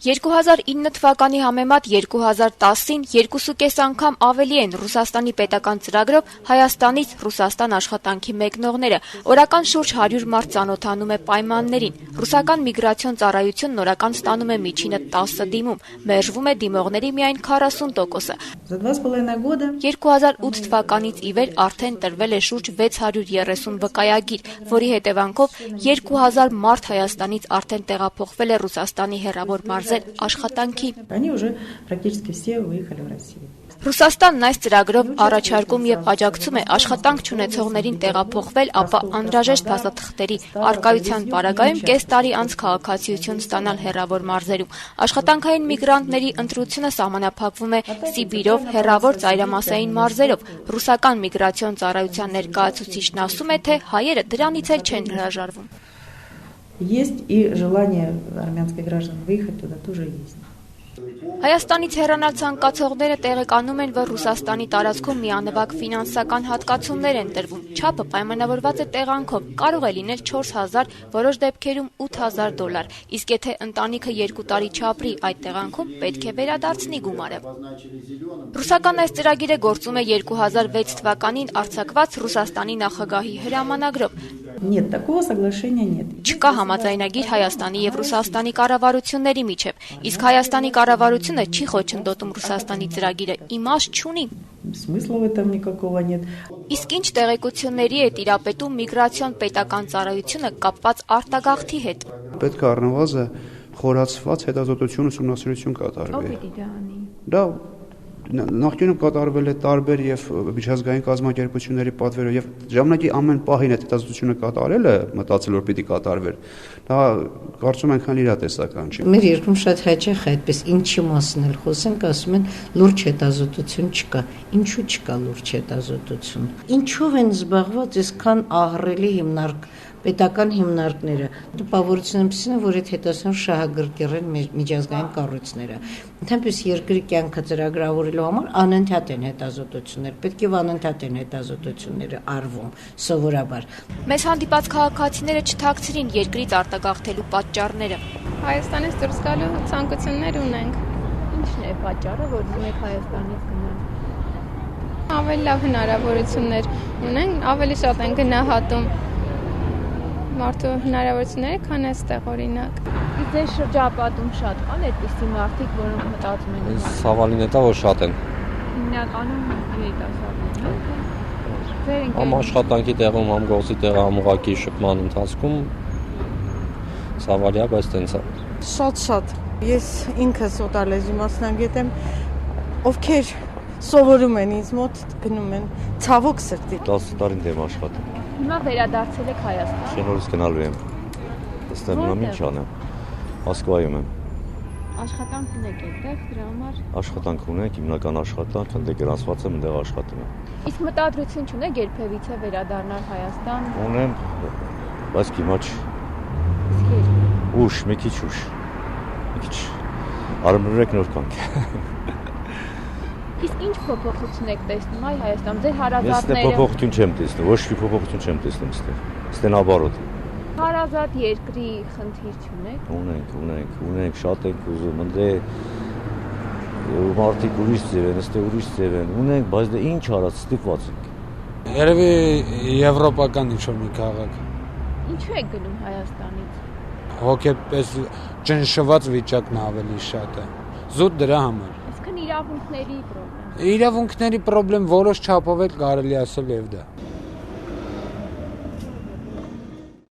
2009 թվականի համեմատ 2010-ին 2,5 անգամ ավելի են Ռուսաստանի պետական ծրագրով Հայաստանից Ռուսաստան աշխատանքի մեկնողները, օրական շուրջ 100 մարդ ծանոթանում է պայմաններին, ռուսական միգրացիոն ծառայությունն օրական ստանում է միջինը 10 դիմում, մերժվում է դիմողների միայն 40%-ը։ 2008 թվականից ի վեր արդեն տրվել է շուրջ 630 վկայագիր, որի հետևանքով 2000 մարդ Հայաստանից արդեն տեղափոխվել է Ռուսաստանի հեռավոր մարզեր աշխատանքի։ Ռուսաստանն այս ծրագրով առաջարկում եւ աջակցում է աշխատանք չունեցողներին տեղափոխվել, ապա անհրաժեշտ փաստաթղթերի առկայության պարագայում կես տարի անց քաղաքացիություն ստանալ հեռավոր մարզերում։ Աշխատանքային միգրանտների ընտրությունը սահմանափակվում է Սիբիրով, հեռավոր ծայրամասային մարզերով։ Ռուսական միգրացիոն ծառայության ներկայացուցիչն ասում է, թե հայերը դրանից էլ չեն հրաժարվում։ Есть и желание армянских граждан выехать туда тоже есть. Հայաստանից հեռանալ ցանկացողները տեղեկանում են, որ Ռուսաստանի տարածքում միանվագ ֆինանսական հատկացումներ են տրվում։ Չափը պայմանավորված է տեղանքով, կարող է լինել 4000, որոշ դեպքերում $8000, իսկ եթե ընտանիքը 2 տարի չապրի այդ տեղանքում, պետք է վերադարձնի գումարը։ Ռուսական այս ծրագիրը գործում է 2006 թվականին արձակված Ռուսաստանի նախագահի հրամանագրով։ Нет, такого соглашения нет. Չկա համաձայնագիր Հայաստանի եւ Ռուսաստանի կառավարությունների միջև, իսկ Հայաստանի կառավարությունը չի խոչընդոտում Ռուսաստանի ծրագիրը, իմաստ չունի։ Смысла в этом никакого нет. Իսկ ինչ տեղեկությունների է տիրապետում միգրացիոն պետական ծառայությունը կապված արտագաղթի հետ։ Պետք է առնվազն խորացված հետազոտություն ուսումնասիրություն կատարվի։ Դա նախկինում կատարվել է տարբեր եւ միջազգային կազմակերպությունների պատվերով եւ ժամանակի ամեն պահին այդ հետազոտությունը կատարելը մտածել որ պիտի կատարվեր դա կարծում ենք հան իրատեսական չի։ Մեր երկրում շատ հաճախ այդպես ինչի մասն էլ խոսենք, ասում են լուրջ հետազոտություն չկա։ Ինչու չկա լուրջ հետազոտություն։ Ինչով են զբաղված այսքան ահռելի հիմնարկ պետական հիմնարկները։ Տպավորությունն է, որ այդ հետազոտությունը շահագրգիռ են միջազգային կառույցները։ Ընդհանրապես երկրի կյանքը ծրագրավորելու համար անընդհատ են հետազոտություններ, պետք է անընդհատ են հետազոտությունները արվում սովորաբար։ Մեզ հանդիպած քաղաքացիները չթաքցրին երկրից արտագաղթելու պատճառները։ Հայաստանից դուրս գալու ցանկություններ ունենք։ Ինչն է պատճառը, որ դուք Հայաստանից գնալ։ Ավելի լավ հնարավորություններ ունեն, ավելի շատ են գնահատում մարդու հնարավորությունները, քան այստեղ օրինակ։ Իսկ ձեր շրջապատում շատ կան այդպիսի մարդիկ, որոնք մտածում են։ Սավալին է դա որ շատ են։ Հիմնականում երիտասարդներ։ Համ աշխատանքի տեղում, համ գործի տեղը, համ ուղղակի շփման ընթացքում սավալիա, բայց տենց է։ Շատ։ Ես ինքս օտարլեզու մասնագետ եմ, ովքեր սովորում են ինձ մոտ գնում են ցավոք սրտի։ 10 տարին դեմ աշխատում։ Հիմա վերադարձել եք Հայաստան։ Շենորից գնալու եմ։ Այստեղ մնամ ինչ անեմ։ Մոսկվայում եմ։ Աշխատանք ունեք այդտեղ դրա համար։ Աշխատանք ունենք, հիմնական աշխատանք, ընդ գրանցված եմ, այնտեղ աշխատում եմ։ Իսկ մտադրություն չունեք երբևիցե վերադառնալ Հայաստան։ Ունեմ, բայց հիմա ուշ, մի քիչ ուշ։ Մի քիչ արմրեք նոր կանք։ Իսկ ինչ փոփոխություն եք տեսնում այ Հայաստանում, ձեր Ես հարազատները։ դե փոփոխություն չեմ տեսնում, ոչ մի փոփոխություն չեմ տեսնում այստեղ։ Այստեղ նաբարոտ։ Հարազատ երկրի խնդիր չունեք։ Ունենք, շատ ենք ուզում, ընդ մարդիկ ուրիշ ձև են, այստեղ ուրիշ ձև են։ Ունենք, բայց դե ինչ արած, ստիպված ենք։ Երևի եվրոպական ինչ-որ մի քաղաք։ Ինչու եք գնում Հայաստանից։ Հոգեպես ճնշված վիճակն ավելի շատ է։ Զուտ դրա համար։ Այսինքն իրավունքների խնդիր։ Իրավունքների խնդրեմ որոշ չափով էլ կարելի ասել եւ դա։